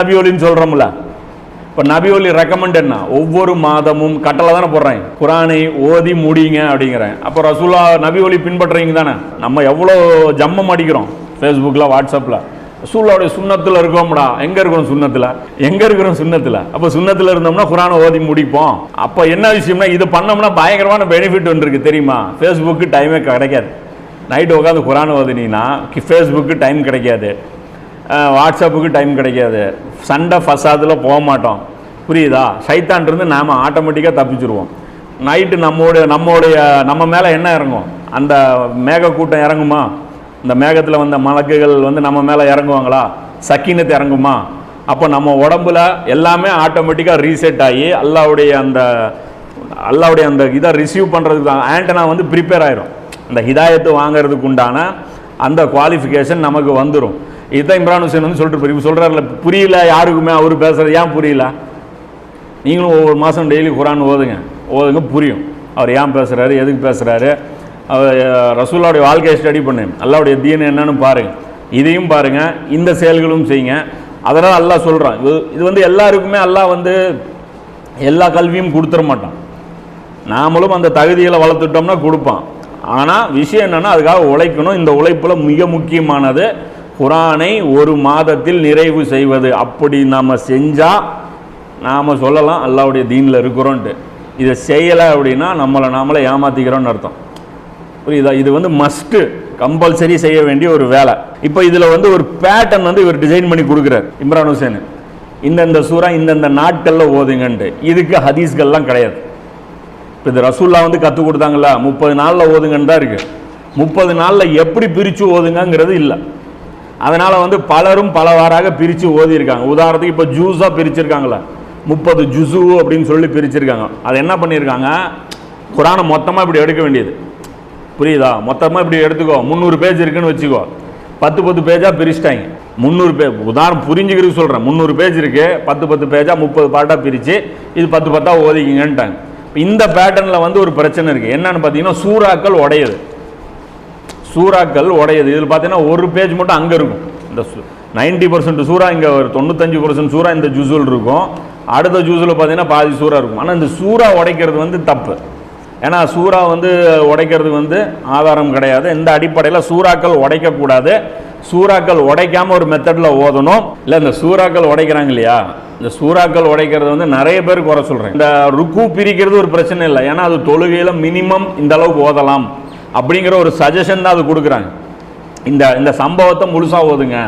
நபி ஒலின்னு சொல்கிறோம்ல, இப்போ நபி ஒலி ரெக்கமெண்ட் என்ன? ஒவ்வொரு மாதமும் கட்டளை தானே போடுறேன், குரானை ஓதி முடியுங்க அப்படிங்கிறேன். அப்போ ரசூலா நபி ஒலி பின்பற்றுறீங்க தானே. நம்ம எவ்வளோ ஜம்மம் அடிக்கிறோம் ஃபேஸ்புக்கில், வாட்ஸ்அப்பில். ரசூலுடைய சுண்ணத்தில் இருக்கோம்டா. எங்கே இருக்கிறோம் சுண்ணத்தில்? எங்கே இருக்கிறோம் சுண்ணத்தில்? அப்போ சுண்ணத்தில் இருந்தோம்னா குரானை ஓதி முடிப்போம். அப்போ என்ன விஷயம்னா, இது பண்ணோம்னா பயங்கரமான பெனிஃபிட் வந்துருக்கு தெரியுமா? ஃபேஸ்புக்கு டைமே கிடைக்காது. நைட்டு உட்காந்து குரான் ஓதுனீங்கன்னா ஃபேஸ்புக்கு டைம் கிடைக்காது, வாட்ஸ்அப்புக்கு டைம் கிடைக்காது, சண்டை ஃபசாதில் போக மாட்டோம். புரியுதா? சைத்தான் இருந்து நாம் ஆட்டோமேட்டிக்காக தப்பிச்சுருவோம். நைட்டு நம்ம மேலே என்ன இறங்கும்? அந்த மேகக்கூட்டம் இறங்குமா? இந்த மேகத்தில் வந்த மலக்குகள் நம்ம மேலே இறங்குவாங்களா? சக்கீனத்து இறங்குமா? அப்போ நம்ம உடம்புல எல்லாமே ஆட்டோமேட்டிக்காக ரீசெட் ஆகி அல்லாவுடைய அந்த இதை ரிசீவ் பண்ணுறதுக்கு ஆண்டனா ப்ரிப்பேர் ஆயிரும். அந்த ஹிதாயத்து வாங்கிறதுக்கு உண்டான அந்த குவாலிஃபிகேஷன் நமக்கு வந்துடும். இதுதான் இம்ரான் ஹுசைன் சொல்லிட்டு இப்போ சொல்கிறார்ல, புரியல யாருக்குமே அவர் பேசுகிறது. ஏன் புரியல? நீங்களும் ஒவ்வொரு மாதம் டெய்லி குரான் ஓதுங்க, புரியும் அவர் ஏன் பேசுகிறாரு, எதுக்கு பேசுகிறாரு. அவர் ரசூலுடைய வாழ்க்கையை ஸ்டடி பண்ணு, அல்லாவுடைய தீன் என்னன்னு பாருங்கள், இதையும் பாருங்கள், இந்த செயல்களும் செய்யுங்க. அதனால் அல்லாஹ் சொல்கிறான். இது எல்லாருக்குமே அல்லாஹ் எல்லா கல்வியும் கொடுத்துட மாட்டான். நாமளும் அந்த தகுதிகளை வளர்த்துட்டோம்னா கொடுப்பான். ஆனால் விஷயம் என்னென்னா, அதுக்காக உழைக்கணும். இந்த உழைப்பில் மிக முக்கியமானது குரானை ஒரு மாதத்தில் நிறைவு செய்வது. அப்படி நாம் செஞ்சால் நாம் சொல்லலாம் அல்லாவுடைய தீனில் இருக்கிறோன்ட்டு. இதை செய்யலை அப்படின்னா நாமளே ஏமாற்றிக்கிறோன்னு அர்த்தம். புரியுதா? இது மஸ்ட்டு, கம்பல்சரி செய்ய வேண்டிய ஒரு வேலை. இப்போ இதில் ஒரு பேட்டர்ன் இவர் டிசைன் பண்ணி கொடுக்குறார் இம்ரான் ஹுசைன். இந்தந்த சூறா இந்தந்த நாட்களில் ஓதுங்கன்ட்டு. இதுக்கு ஹதீஸ்கள்லாம் கிடையாது. இப்போ இது ரசூல்லா கற்றுக் கொடுத்தாங்களா, 30 நாளில் ஓதுங்கன்னு தான் இருக்குது. 30 நாளில் எப்படி பிரித்து ஓதுங்கிறது இல்லை. அதனால் பலரும் பலவாறாக பிரித்து ஓதியிருக்காங்க. உதாரணத்துக்கு இப்போ ஜூஸாக பிரிச்சிருக்காங்களா, 30 ஜுசு அப்படின்னு சொல்லி பிரிச்சிருக்காங்க. அதை என்ன பண்ணியிருக்காங்க, குரானை மொத்தமாக இப்படி எடுக்க வேண்டியது. புரியுதா? மொத்தமாக இப்படி எடுத்துக்கோ, 300 பேஜ் இருக்குன்னு வச்சுக்கோ, 10 பேஜாக பிரிச்சிட்டாங்க. 300 பேஜ், உதாரணம் புரிஞ்சுக்கிறதுக்கு சொல்கிறேன், 300 பேஜ் இருக்குது, 10 பேஜாக 30 பாட்டாக பிரித்து இது 10 ஓதிக்கிங்கன்ட்டாங்க. இந்த பேட்டர்னில் ஒரு பிரச்சனை இருக்குது. என்னன்னு பார்த்தீங்கன்னா, சூறாக்கள் உடையுது. இதில் பார்த்தீங்கன்னா ஒரு பேஜ் மட்டும் அங்கே இருக்கும். இந்த 90% சூறா இங்கே, ஒரு 95% சூறா இந்த ஜூஸுல் இருக்கும். அடுத்த ஜூஸில் பார்த்தீங்கன்னா பாதி சூறா இருக்கும். ஆனால் இந்த சூறா உடைக்கிறது தப்பு. ஏன்னா சூறா உடைக்கிறது ஆதாரம் கிடையாது. இந்த அடிப்படையில் சூறாக்கள் உடைக்கக்கூடாது. சூறாக்கள் உடைக்காமல் ஒரு மெத்தடில் ஓதணும். இல்லை இந்த சூறாக்கள் உடைக்கிறாங்க இல்லையா, இந்த சூறாக்கள் உடைக்கிறது நிறைய பேர் குறை சொல்கிறேன். இந்த ருக்கு பிரிக்கிறது ஒரு பிரச்சனை இல்லை. ஏன்னா அது தொழுகையில் மினிமம் இந்த அளவுக்கு ஓதலாம் அப்படிங்கிற ஒரு சஜஷன் தான் அது கொடுக்குறாங்க. இந்த சம்பவத்தை முழுசாக ஓதுங்க,